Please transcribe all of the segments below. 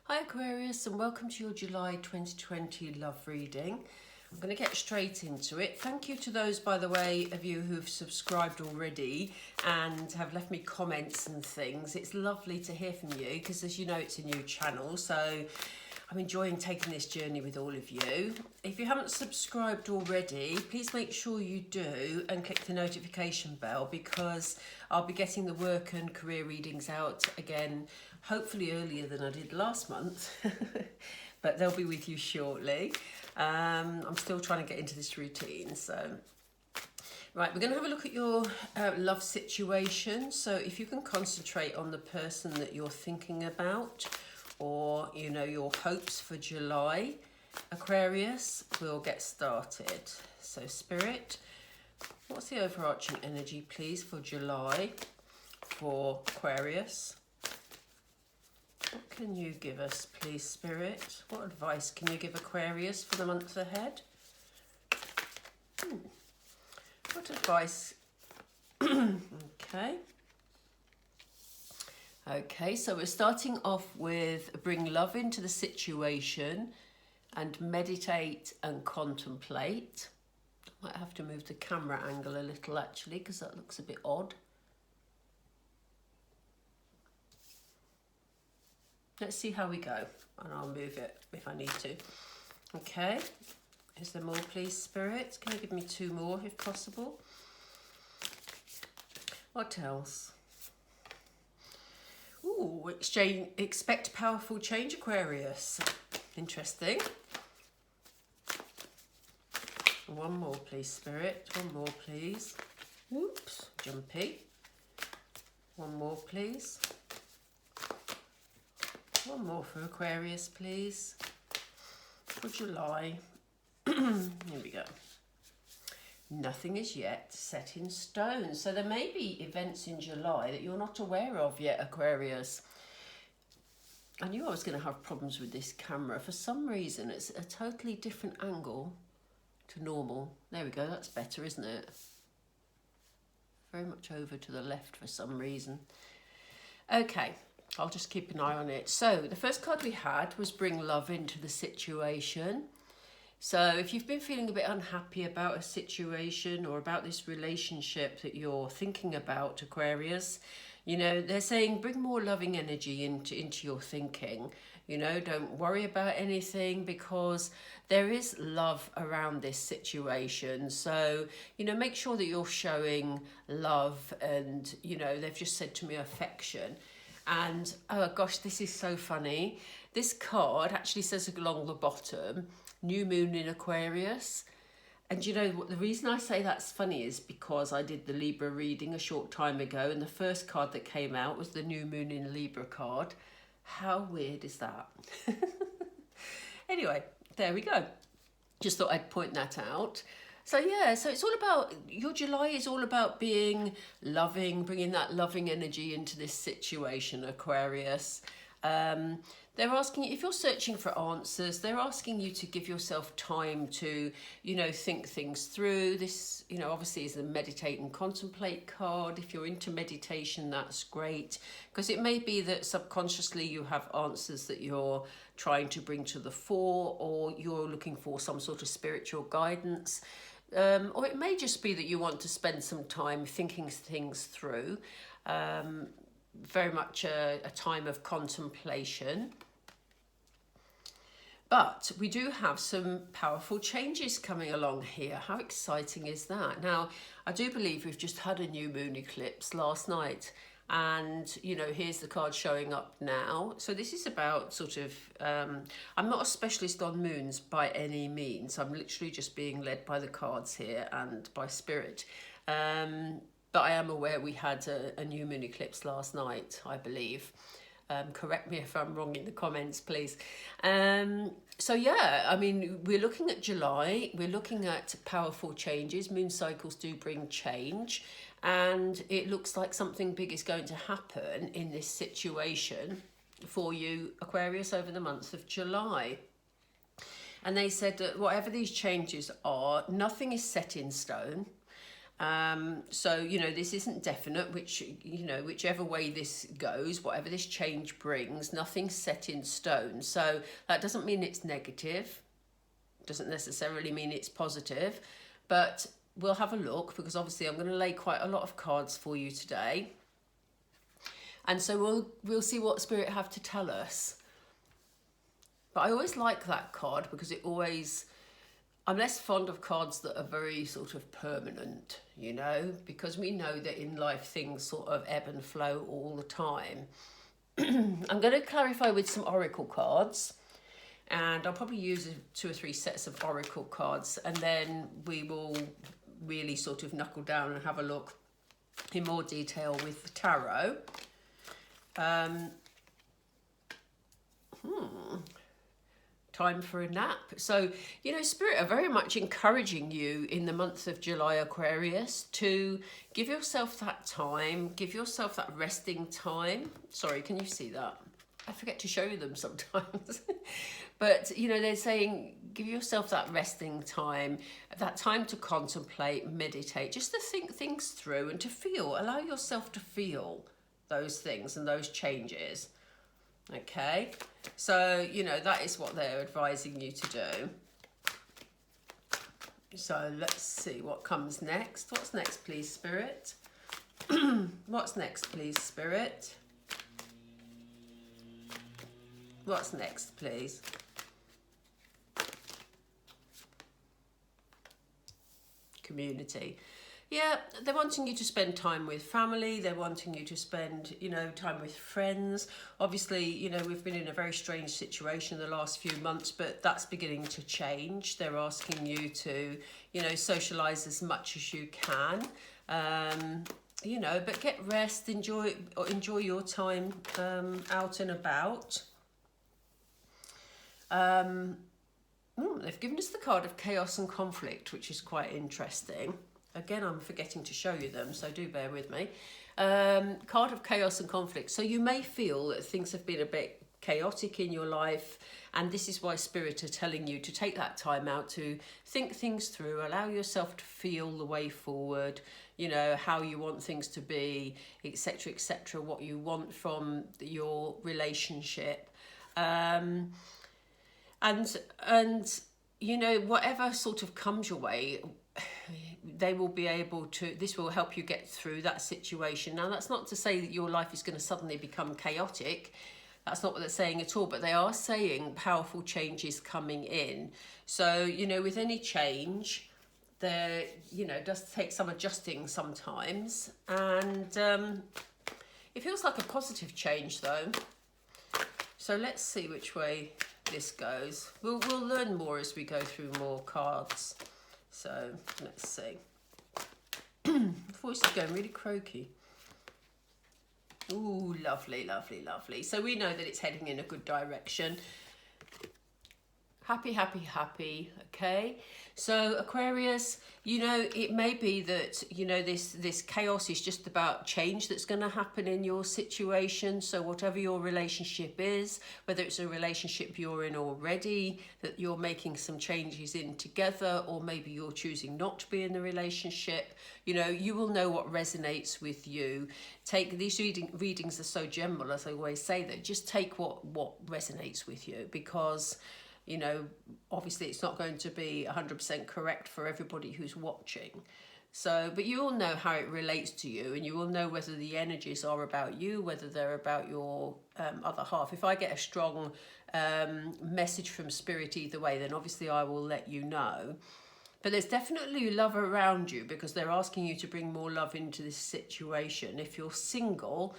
Hi Aquarius, and welcome to your July 2020 love reading. I'm going to get straight into it. Thank you to those, by the way, of you who've subscribed already and have left me comments and things. It's lovely to hear from you because, as you know, it's a new channel, so I'm enjoying taking this journey with all of you. If you haven't subscribed already, please make sure you do and click the notification bell, because I'll be getting the work and career readings out again, hopefully earlier than I did last month, but they'll be with you shortly. I'm still trying to get into this routine, so... Right, we're going to have a look at your love situation. So if you can concentrate on the person that you're thinking about, or, you know, your hopes for July, Aquarius, we'll get started. So Spirit, what's the overarching energy, please, for July for Aquarius? What can you give us, please, Spirit? What advice can you give Aquarius for the month ahead? What advice? Okay, so we're starting off with bring love into the situation and meditate and contemplate. I might have to move the camera angle a little, actually, because that looks a bit odd. Let's see how we go, and I'll move it if I need to. Okay, is there more, please, Spirit? Can you give me two more, if possible? What else? Ooh, expect powerful change, Aquarius. Interesting. One more, please, Spirit. One more, please. Whoops, jumpy. One more, please. One more for Aquarius, please. For July. Here we go. Nothing is yet set in stone. So there may be events in July that you're not aware of yet, Aquarius. I knew I was going to have problems with this camera. For some reason, it's a totally different angle to normal. There we go. That's better, isn't it? Very much over to the left for some reason. Okay, I'll just keep an eye on it. So the first card we had was bring love into the situation. So if you've been feeling a bit unhappy about a situation or about this relationship that you're thinking about, Aquarius, you know, they're saying bring more loving energy into your thinking. You know, don't worry about anything, because there is love around this situation. So, you know, make sure that you're showing love and, you know, they've just said to me affection. And, oh gosh, this is so funny. This card actually says along the bottom, new moon in Aquarius. And you know what, the reason I say that's funny is because I did the Libra reading a short time ago, and the first card that came out was the new moon in Libra card. How weird is that? Anyway, there we go. Just thought I'd point that out. So yeah, so it's all about, your July is all about being loving, bringing that loving energy into this situation, Aquarius. They're asking, if you're searching for answers, they're asking you to give yourself time to, you know, think things through. This, you know, obviously is the meditate and contemplate card. If you're into meditation, that's great, because it may be that subconsciously you have answers that you're trying to bring to the fore, or you're looking for some sort of spiritual guidance. Or it may just be that you want to spend some time thinking things through. Very much a time of contemplation. But we do have some powerful changes coming along here. How exciting is that? Now, I do believe we've just had a new moon eclipse last night. And, you know, here's the card showing up now. So this is about sort of, I'm not a specialist on moons by any means. I'm literally just being led by the cards here and by Spirit. But I am aware we had a new moon eclipse last night, I believe. Correct me if I'm wrong in the comments, please. So yeah, I mean, we're looking at July. We're looking at powerful changes. Moon cycles do bring change. And it looks like something big is going to happen in this situation for you, Aquarius, over the month of July. And they said that whatever these changes are, nothing is set in stone. So, you know, this isn't definite, which, you know, whichever way this goes, whatever this change brings, nothing's set in stone. So that doesn't mean it's negative, doesn't necessarily mean it's positive, but we'll have a look, because obviously I'm going to lay quite a lot of cards for you today. And so we'll see what Spirit have to tell us. But I always like that card because it always, I'm less fond of cards that are very sort of permanent, you know, because we know that in life things sort of ebb and flow all the time. I'm going to clarify with some oracle cards, and I'll probably use 2 or 3 sets of oracle cards, and then we will really sort of knuckle down and have a look in more detail with the tarot. Time for a nap. So, you know, Spirit are very much encouraging you in the month of July, Aquarius, to give yourself that time, give yourself that resting time. Sorry, can you see that? I forget to show you them sometimes. But, you know, they're saying give yourself that resting time, that time to contemplate, meditate, just to think things through and to feel, allow yourself to feel those things and those changes. Okay, so, you know, that is what they're advising you to do. So let's see what comes next. What's next, please, Spirit? What's next, please, Spirit? What's next, please? Community. Yeah, they're wanting you to spend time with family. They're wanting you to spend, you know, time with friends. Obviously, you know, we've been in a very strange situation the last few months, but that's beginning to change. They're asking you to, you know, socialise as much as you can. You know, but get rest, enjoy your time out and about. They've given us the card of chaos and conflict, which is quite interesting. Again, I'm forgetting to show you them, so do bear with me. Card of chaos and conflict. So you may feel that things have been a bit chaotic in your life, and this is why Spirit are telling you to take that time out to think things through, allow yourself to feel the way forward, you know, how you want things to be, etc., what you want from your relationship. And you know, whatever sort of comes your way, they will be able to, this will help you get through that situation. Now, that's not to say that your life is going to suddenly become chaotic. That's not what they're saying at all, but they are saying powerful changes coming in. So, you know, with any change, there, you know, does take some adjusting sometimes. And it feels like a positive change, though. So let's see which way this goes. We'll learn more as we go through more cards. So let's see. Voice is going really croaky. Ooh, lovely, lovely, lovely. So we know that it's heading in a good direction. Happy, happy, happy. Okay. So Aquarius, you know, it may be that, you know, this chaos is just about change that's going to happen in your situation. So whatever your relationship is, whether it's a relationship you're in already, that you're making some changes in together, or maybe you're choosing not to be in the relationship, you know, you will know what resonates with you. Take these readings are so general, as I always say, that just take what resonates with you, because, you know, obviously it's not going to be 100% correct for everybody who's watching. So, but you all know how it relates to you, and you will know whether the energies are about you, whether they're about your other half. If I get a strong message from Spirit either way, then obviously I will let you know. But there's definitely love around you, because they're asking you to bring more love into this situation. If you're single,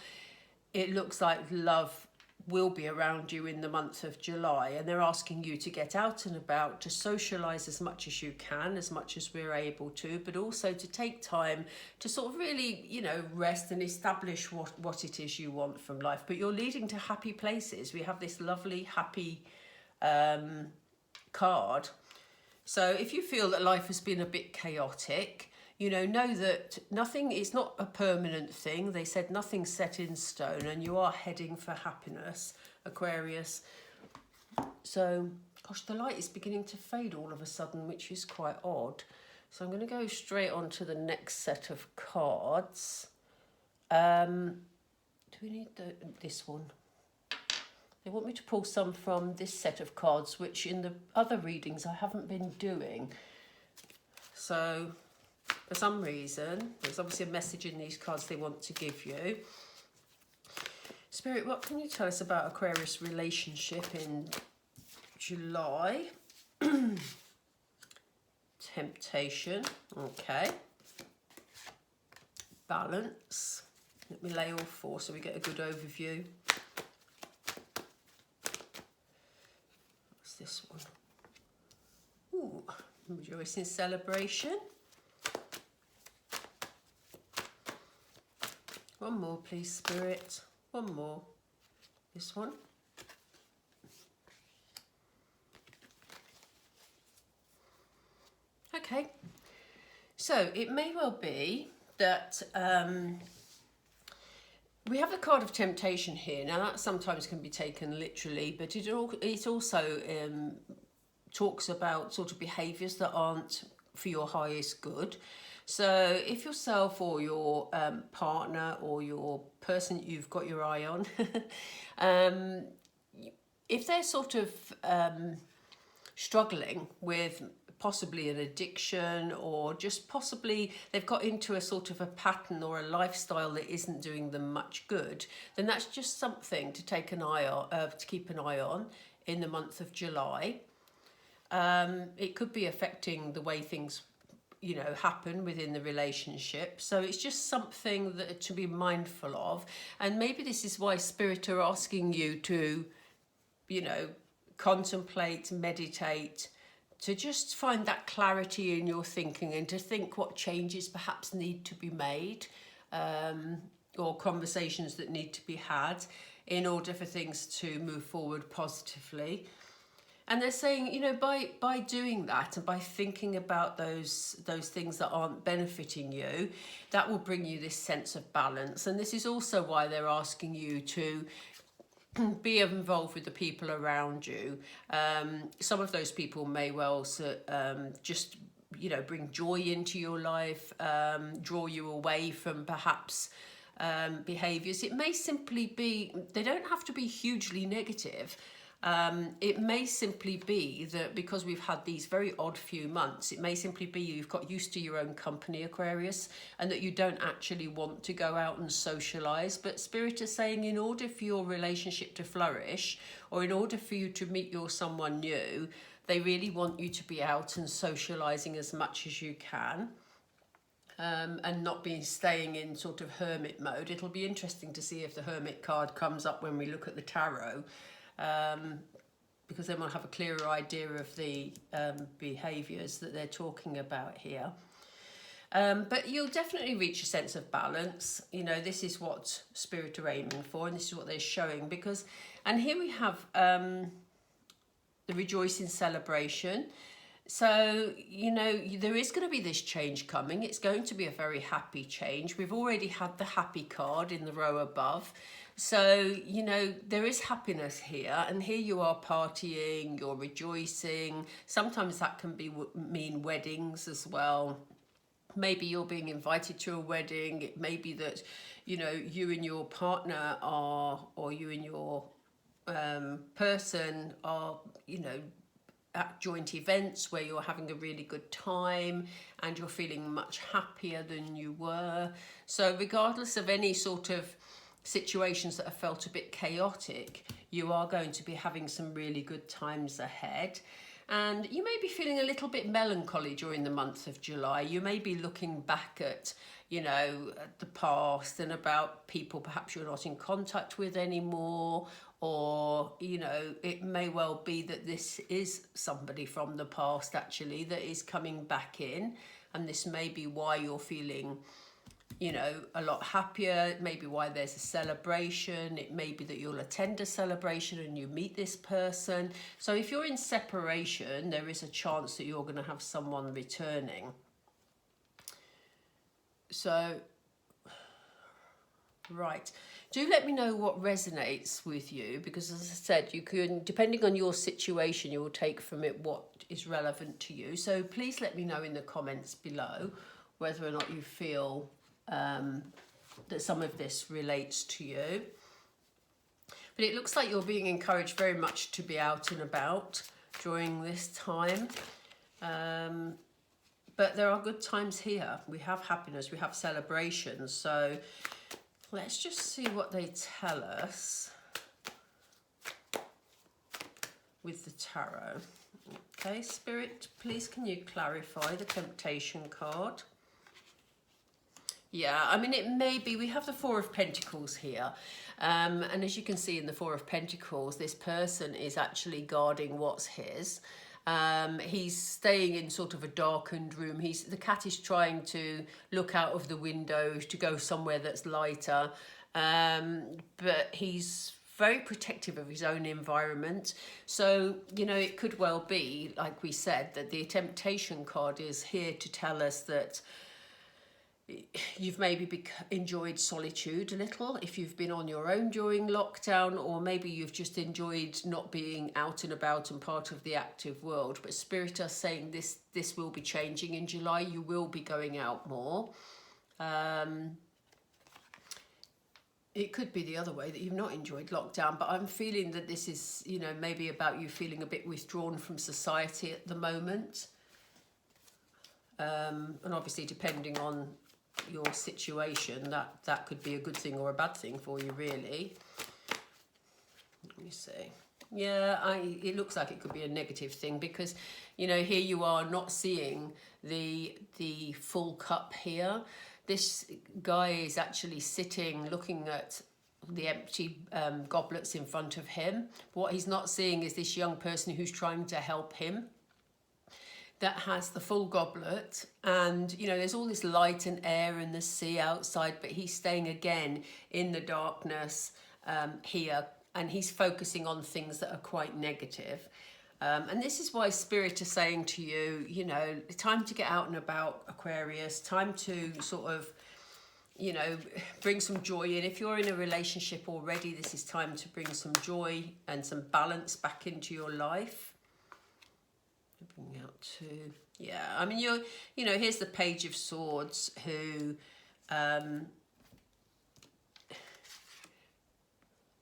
it looks like love will be around you in the month of July, and they're asking you to get out and about, to socialise as much as you can, as much as we're able to, but also to take time to sort of really, you know, rest and establish what it is you want from life. But you're leading to happy places. We have this lovely happy card. So if you feel that life has been a bit chaotic, you know that nothing is not a permanent thing. They said nothing's set in stone, and you are heading for happiness, Aquarius. So, gosh, the light is beginning to fade all of a sudden, which is quite odd. So I'm going to go straight on to the next set of cards. Do we need this one? They want me to pull some from this set of cards, which in the other readings I haven't been doing. So for some reason, there's obviously a message in these cards they want to give you. Spirit, what can you tell us about Aquarius relationship in July? Temptation, okay. Balance. Let me lay all four so we get a good overview. What's this one? Ooh, rejoicing, celebration. One more, please, Spirit. One more. This one. Okay. So it may well be that we have the card of temptation here. Now that sometimes can be taken literally, but it also talks about sort of behaviours that aren't for your highest good. So if yourself or your partner or your person you've got your eye on, if they're sort of struggling with possibly an addiction, or just possibly they've got into a sort of a pattern or a lifestyle that isn't doing them much good, then that's just something to take an eye on, to keep an eye on in the month of July. It could be affecting the way things, you know, happen within the relationship. So it's just something that to be mindful of. And maybe this is why Spirit are asking you to, you know, contemplate, meditate, to just find that clarity in your thinking and to think what changes perhaps need to be made, or conversations that need to be had in order for things to move forward positively. And they're saying, you know, by doing that and by thinking about those things that aren't benefiting you, that will bring you this sense of balance. And this is also why they're asking you to be involved with the people around you. Some of those people may well just, you know, bring joy into your life, draw you away from perhaps behaviours. It may simply be, they don't have to be hugely negative. It may simply be that because we've had these very odd few months, it may simply be you've got used to your own company, Aquarius, and that you don't actually want to go out and socialise. But Spirit is saying in order for your relationship to flourish, or in order for you to meet someone new, they really want you to be out and socialising as much as you can. And not be staying in sort of hermit mode. It'll be interesting to see if the hermit card comes up when we look at the tarot. Because then we'll have a clearer idea of the behaviours that they're talking about here. But you'll definitely reach a sense of balance. You know, this is what Spirit are aiming for, and this is what they're showing. Because, and here we have the rejoicing celebration. So, you know, there is going to be this change coming. It's going to be a very happy change. We've already had the happy card in the row above. So, you know, there is happiness here, and here you are partying, you're rejoicing. Sometimes that can mean weddings as well. Maybe you're being invited to a wedding. It may be that, you know, you and your partner are, or you and your person are, you know, at joint events where you're having a really good time and you're feeling much happier than you were. So regardless of any sort of situations that have felt a bit chaotic, you are going to be having some really good times ahead. And you may be feeling a little bit melancholy during the month of July. You may be looking back at, you know, at the past and about people perhaps you're not in contact with anymore, or, you know, it may well be that this is somebody from the past actually that is coming back in, and this may be why you're feeling, you know, a lot happier. It may be why there's a celebration. It may be that you'll attend a celebration and you meet this person. So if you're in separation, there is a chance that you're going to have someone returning. So, right. Do let me know what resonates with you, because as I said, you can, depending on your situation, you will take from it what is relevant to you. So please let me know in the comments below whether or not you feel that some of this relates to you. But it looks like you're being encouraged very much to be out and about during this time. But there are good times here. We have happiness, we have celebrations. So let's just see what they tell us with the tarot. Okay, Spirit, please can you clarify the temptation card? Yeah, I mean, it may be, we have the Four of Pentacles here. And as you can see in the Four of Pentacles, this person is actually guarding what's his. He's staying in sort of a darkened room. The cat is trying to look out of the window to go somewhere that's lighter. But he's very protective of his own environment. So, you know, it could well be, like we said, that the temptation card is here to tell us that you've maybe enjoyed solitude a little if you've been on your own during lockdown, or maybe you've just enjoyed not being out and about and part of the active world. But Spirit are saying this will be changing in July. You will be going out more. It could be the other way, that you've not enjoyed lockdown, but I'm feeling that this is, you know, maybe about you feeling a bit withdrawn from society at the moment. And obviously, depending on your situation, that could be a good thing or a bad thing for you, really. Let me see. Yeah, it looks like it could be a negative thing because, you know, here you are not seeing the full cup here. This guy is actually sitting looking at the empty goblets in front of him. What he's not seeing is this young person who's trying to help him, that has the full goblet, and you know there's all this light and air and the sea outside, but he's staying again in the darkness here, and he's focusing on things that are quite negative. And this is why Spirit is saying to you, you know, time to get out and about, Aquarius, time to sort of, you know, bring some joy in. If you're in a relationship already, this is time to bring some joy and some balance back into your life. Bring out two. Yeah, I mean, you know, here's the Page of Swords, who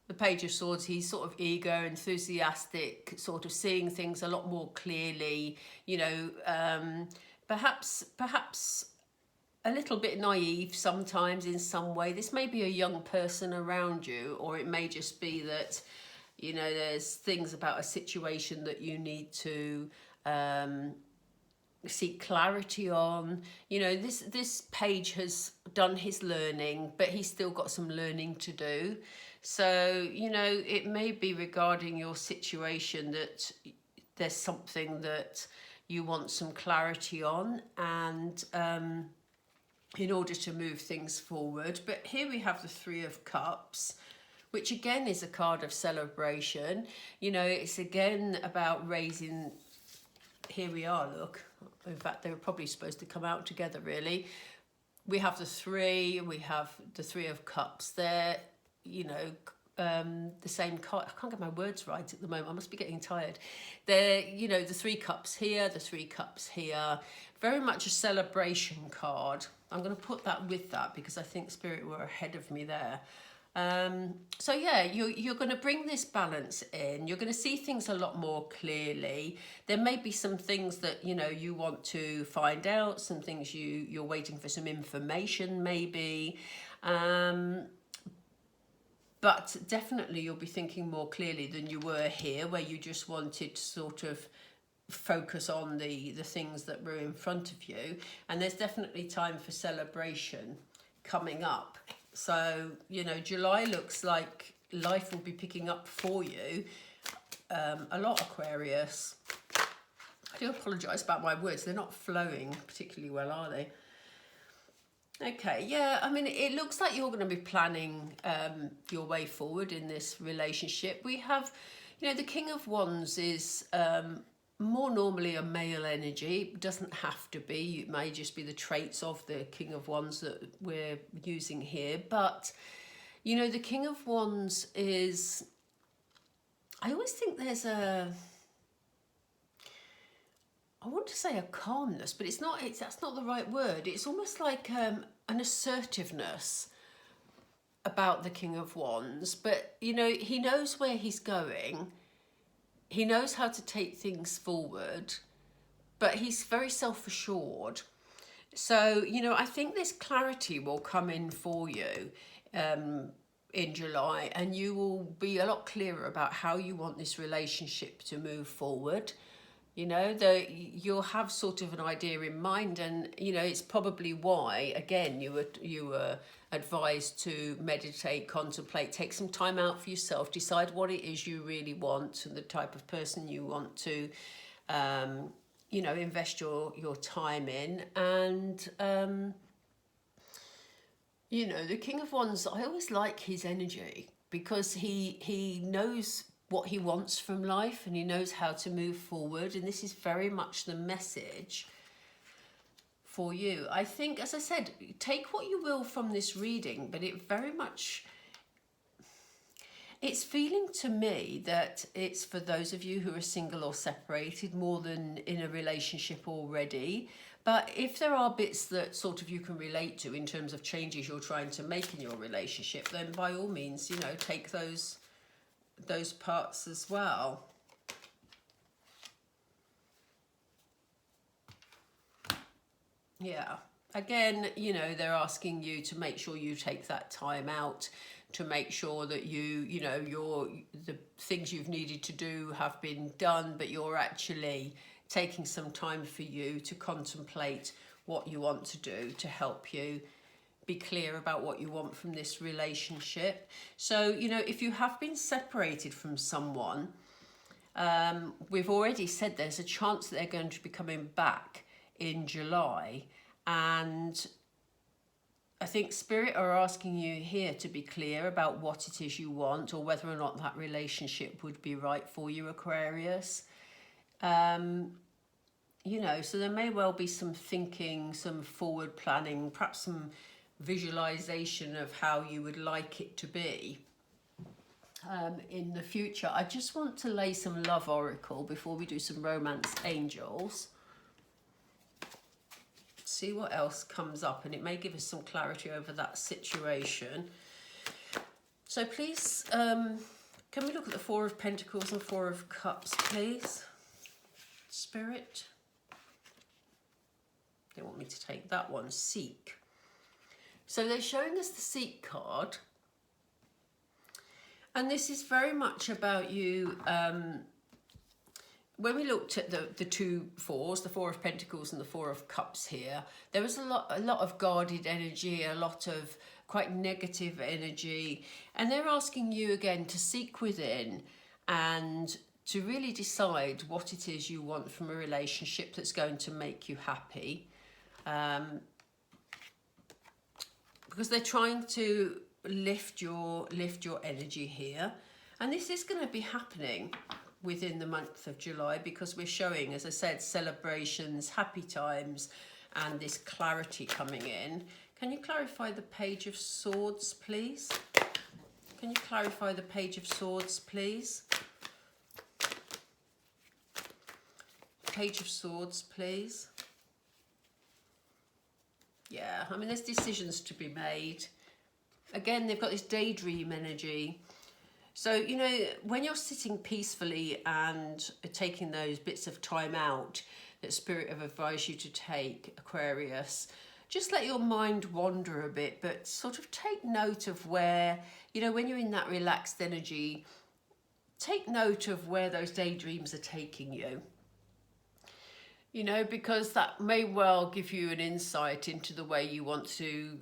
the Page of Swords, he's sort of eager, enthusiastic, sort of seeing things a lot more clearly, you know, perhaps a little bit naive sometimes in some way. This may be a young person around you, or it may just be that, you know, there's things about a situation that you need to seek clarity on. You know, this page has done his learning, but he's still got some learning to do. So, you know, it may be regarding your situation that there's something that you want some clarity on, and in order to move things forward. But here we have the Three of Cups, which again is a card of celebration. You know, it's again about raising. Here we are, look. In fact, they were probably supposed to come out together, really. We have the three, we have the Three of Cups there, you know, the same card. I can't get my words right at the moment. I must be getting tired. There, you know, the Three Cups here, the Three Cups here. Very much a celebration card. I'm going to put that with that because I think Spirit were ahead of me there. So yeah, you're going to bring this balance in. You're going to see things a lot more clearly. There may be some things that, you know, you want to find out, some things you're waiting for some information maybe. But definitely you'll be thinking more clearly than you were here, where you just wanted to sort of focus on the things that were in front of you. And there's definitely time for celebration coming up. So, you know, July looks like life will be picking up for you a lot, Aquarius. I do apologise about my words. They're not flowing particularly well, are they? Okay, yeah, I mean, it looks like you're going to be planning your way forward in this relationship. We have, you know, the King of Wands is more normally a male energy. It doesn't have to be. It may just be the traits of the King of Wands that we're using here. But, you know, the King of Wands is... I always think there's a I want to say a calmness, but that's not the right word. It's almost like an assertiveness about the King of Wands. But, you know, he knows where he's going. He knows how to take things forward, but he's very self-assured. So, you know, I think this clarity will come in for you in July, and you will be a lot clearer about how you want this relationship to move forward. You know, you'll have sort of an idea in mind, and, you know, it's probably why, again, you were advised to meditate, contemplate, take some time out for yourself, decide what it is you really want and the type of person you want to you know, invest your time in. And you know, the King of Wands, I always like his energy, because he knows what he wants from life, and he knows how to move forward, and this is very much the message for you. I think, as I said, take what you will from this reading, but it very much, it's feeling to me that it's for those of you who are single or separated more than in a relationship already. But if there are bits that sort of you can relate to in terms of changes you're trying to make in your relationship, then by all means, you know, take those parts as well. Yeah. Again, you know, they're asking you to make sure you take that time out, to make sure that you know, the things you've needed to do have been done, but you're actually taking some time for you to contemplate what you want to do to help you be clear about what you want from this relationship. So, you know, if you have been separated from someone, we've already said there's a chance that they're going to be coming back in July, and I think Spirit are asking you here to be clear about what it is you want, or whether or not that relationship would be right for you, Aquarius. You know, so there may well be some thinking, some forward planning, perhaps some visualization of how you would like it to be in the future. I just want to lay some love oracle before we do some romance angels. See what else comes up, and it may give us some clarity over that situation. So please, can we look at the Four of Pentacles and Four of Cups, please? Spirit. They want me to take that one. Seek. So they're showing us the Seek card. And this is very much about you. When we looked at the two fours, the Four of Pentacles and the Four of Cups here, there was a lot of guarded energy, a lot of quite negative energy. And they're asking you again to seek within and to really decide what it is you want from a relationship that's going to make you happy. Because they're trying to lift your energy here. And this is going to be happening within the month of July, because we're showing, as I said, celebrations, happy times, and this clarity coming in. Can you clarify the Page of Swords, please? Can you clarify the Page of Swords, please? Page of Swords, please. Yeah, I mean, there's decisions to be made. Again, they've got this daydream energy. So, you know, when you're sitting peacefully and taking those bits of time out that Spirit have advised you to take, Aquarius, just let your mind wander a bit, but sort of take note of where, you know, when you're in that relaxed energy, take note of where those daydreams are taking you. You know, because that may well give you an insight into the way you want to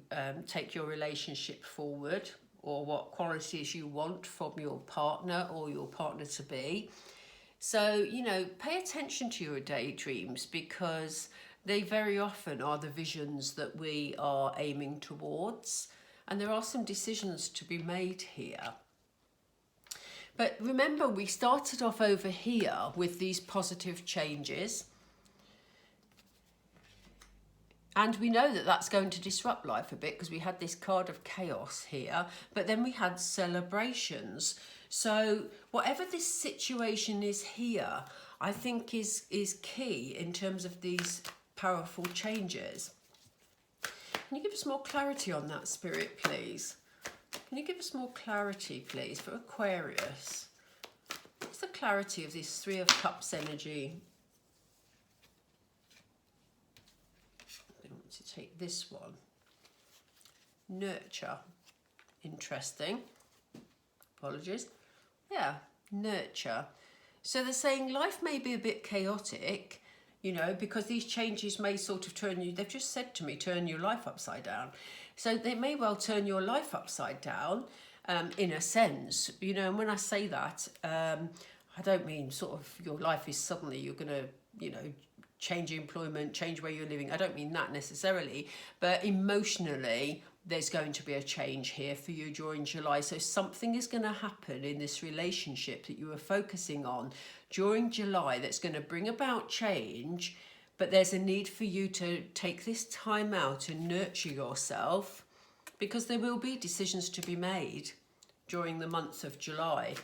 take your relationship forward, or what qualities you want from your partner or your partner-to-be. So, you know, pay attention to your daydreams, because they very often are the visions that we are aiming towards. And there are some decisions to be made here. But remember, we started off over here with these positive changes. And we know that that's going to disrupt life a bit, because we had this card of chaos here, but then we had celebrations. So whatever this situation is here, I think is key in terms of these powerful changes. Can you give us more clarity on that, Spirit, please? Can you give us more clarity, please, for Aquarius? What's the clarity of this Three of Cups energy? I want to take this one. Nurture. Interesting. Apologies. Yeah, nurture. So they're saying life may be a bit chaotic, you know, because these changes may sort of turn you, they've just said to me, turn your life upside down. So they may well turn your life upside down, in a sense, you know, and when I say that, I don't mean sort of your life is suddenly you're going to, you know, change employment, change where you're living. I don't mean that necessarily, but emotionally, there's going to be a change here for you during July. So something is going to happen in this relationship that you were focusing on during July that's going to bring about change, but there's a need for you to take this time out and nurture yourself, because there will be decisions to be made during the month of July.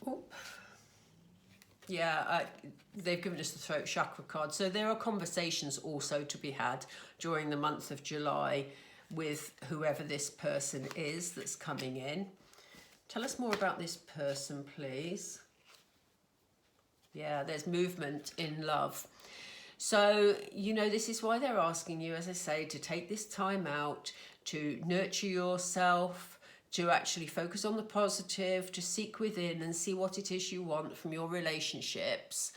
Oop. Yeah, they've given us the throat chakra card. So there are conversations also to be had during the month of July with whoever this person is that's coming in. Tell us more about this person, please. Yeah, there's movement in love. So, you know, this is why they're asking you, as I say, to take this time out, to nurture yourself, to actually focus on the positive, to seek within and see what it is you want from your relationships.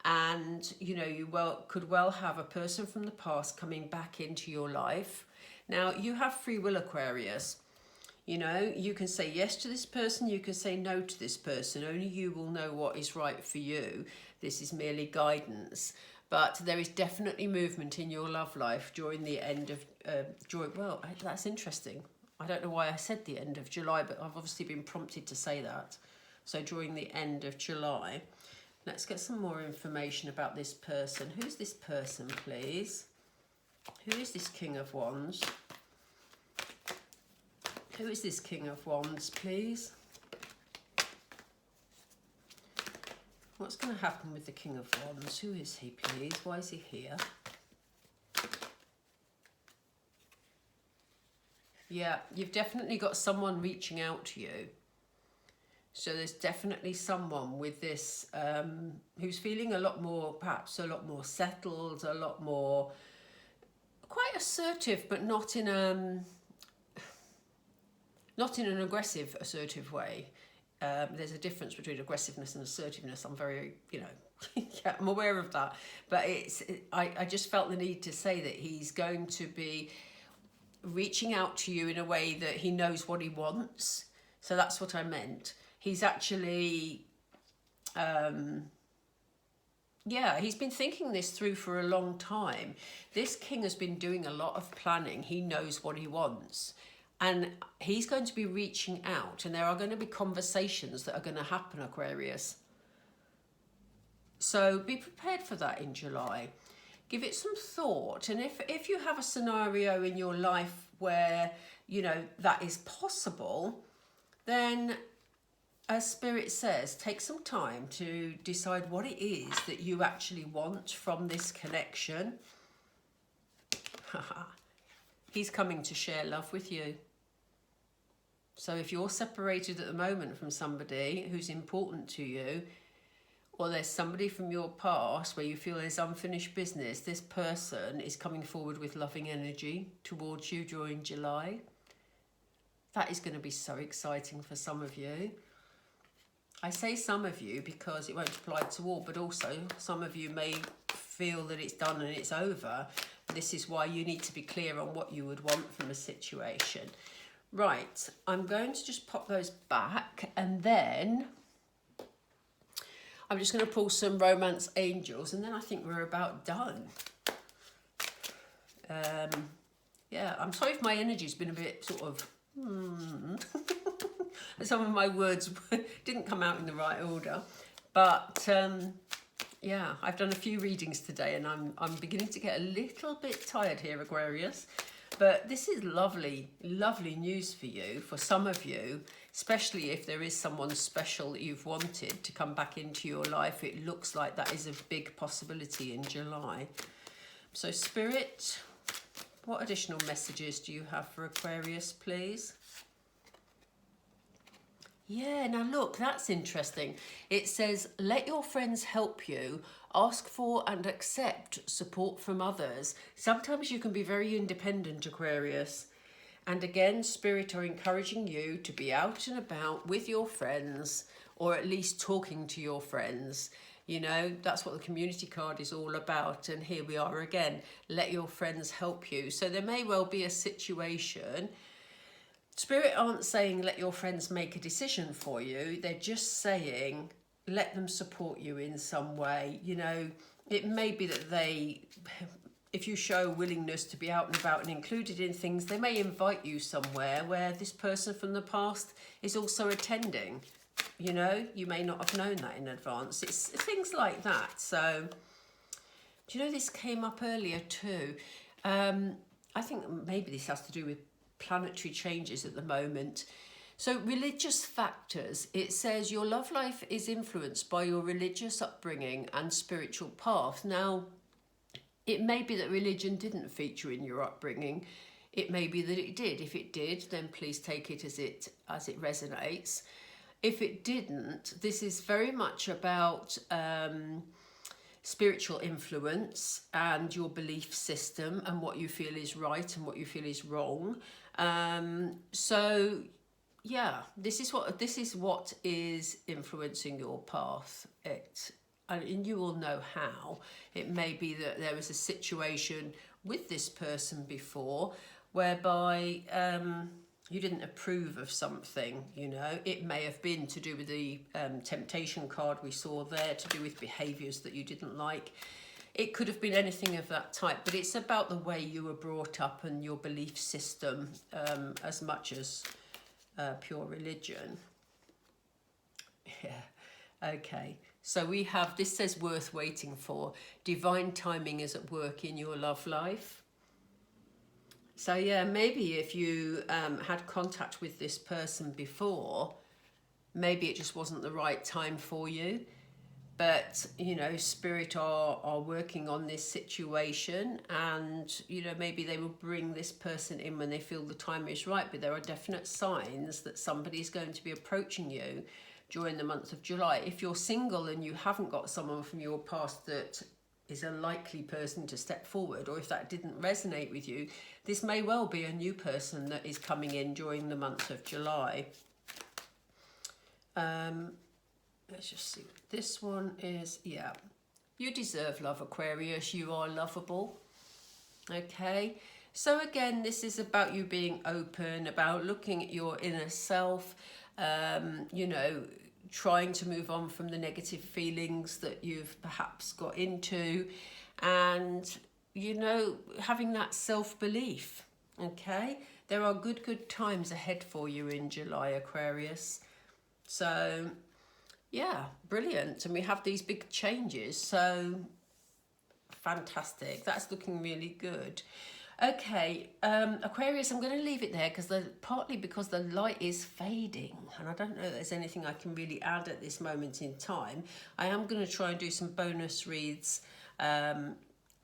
And, you know, you could well have a person from the past coming back into your life. Now, you have free will, Aquarius. You know, you can say yes to this person, you can say no to this person. Only you will know what is right for you. This is merely guidance. But there is definitely movement in your love life during the end of, well, that's interesting. I don't know why I said the end of July, but I've obviously been prompted to say that. So during the end of July, let's get some more information about this person. Who's this person, please? Who is this King of Wands? Who is this King of Wands, please? What's going to happen with the King of Wands? Who is he, please? Why is he here? Yeah, you've definitely got someone reaching out to you. So there's definitely someone with this who's feeling a lot more, perhaps a lot more settled, a lot more, quite assertive, but not in an aggressive, assertive way. There's a difference between aggressiveness and assertiveness. I'm very, you know, yeah, I'm aware of that. But I just felt the need to say that he's going to be reaching out to you in a way that he knows what he wants. So that's what I meant. He's actually, yeah, he's been thinking this through for a long time. This king has been doing a lot of planning. He knows what he wants. And he's going to be reaching out, and there are going to be conversations that are going to happen, Aquarius. So be prepared for that in July. Give it some thought. And if you have a scenario in your life where, you know, that is possible, then, as Spirit says, take some time to decide what it is that you actually want from this connection. He's coming to share love with you. So if you're separated at the moment from somebody who's important to you, or there's somebody from your past where you feel there's unfinished business, this person is coming forward with loving energy towards you during July. That is going to be so exciting for some of you. I say some of you because it won't apply to all, but also some of you may feel that it's done and it's over. This is why you need to be clear on what you would want from a situation. Right, I'm going to just pop those back, and then I'm just going to pull some romance angels, and then I think we're about done. Yeah, I'm sorry if my energy's been a bit sort of, some of my words didn't come out in the right order, but yeah, I've done a few readings today, and I'm beginning to get a little bit tired here, Aquarius. But this is lovely, lovely news for you, for some of you, especially if there is someone special that you've wanted to come back into your life. It looks like that is a big possibility in July. So Spirit, what additional messages do you have for Aquarius, please? Yeah, now look, that's interesting. It says, let your friends help you. Ask for and accept support from others. Sometimes you can be very independent, Aquarius. And again, Spirit are encouraging you to be out and about with your friends, or at least talking to your friends. You know, that's what the community card is all about. And here we are again. Let your friends help you. So there may well be a situation. Spirit aren't saying let your friends make a decision for you. They're just saying let them support you in some way. You know, it may be that they, if you show willingness to be out and about and included in things, they may invite you somewhere where this person from the past is also attending. You know, you may not have known that in advance. It's things like that. So, do you know this came up earlier too? I think maybe this has to do with planetary changes at the moment. So religious factors, it says your love life is influenced by your religious upbringing and spiritual path. Now, it may be that religion didn't feature in your upbringing. It may be that it did. If it did, then please take it as it resonates. If it didn't, this is very much about spiritual influence and your belief system and what you feel is right and what you feel is wrong. So yeah, this is what is influencing your path. And you will know how. It may be that there was a situation with this person before whereby you didn't approve of something, you know. It may have been to do with the temptation card we saw there, to do with behaviours that you didn't like. It could have been anything of that type, but it's about the way you were brought up and your belief system as much as pure religion. Yeah, okay. So we have, this says worth waiting for. Divine timing is at work in your love life. So yeah, maybe if you had contact with this person before, maybe it just wasn't the right time for you. But, you know, Spirit are working on this situation, and, you know, maybe they will bring this person in when they feel the time is right. But there are definite signs that somebody is going to be approaching you during the month of July. If you're single and you haven't got someone from your past that is a likely person to step forward, or if that didn't resonate with you, this may well be a new person that is coming in during the month of July. Let's just see. This one is, yeah. You deserve love, Aquarius. You are lovable. Okay. So again, this is about you being open, about looking at your inner self, you know, trying to move on from the negative feelings that you've perhaps got into, and, you know, having that self-belief. Okay. There are good times ahead for you in July, Aquarius. So yeah, brilliant. And we have these big changes, so fantastic. That's looking really good. Okay, Aquarius, I'm going to leave it there partly because the light is fading, and I don't know if there's anything I can really add at this moment in time. I am going to try and do some bonus reads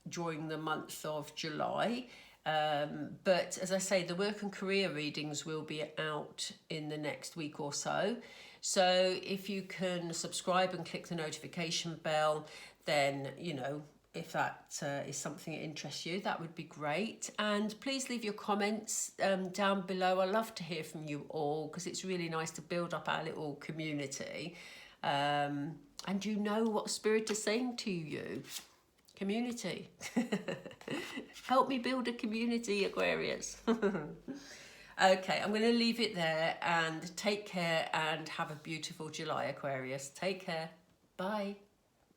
during the month of July. But as I say, the work and career readings will be out in the next week or so. So if you can subscribe and click the notification bell, then, you know, if that is something that interests you, that would be great. And please leave your comments down below. I love to hear from you all, because it's really nice to build up our little community. And you know what Spirit is saying to you. Community. Help me build a community, Aquarius. Okay, I'm going to leave it there, and take care and have a beautiful July, Aquarius. Take care. Bye.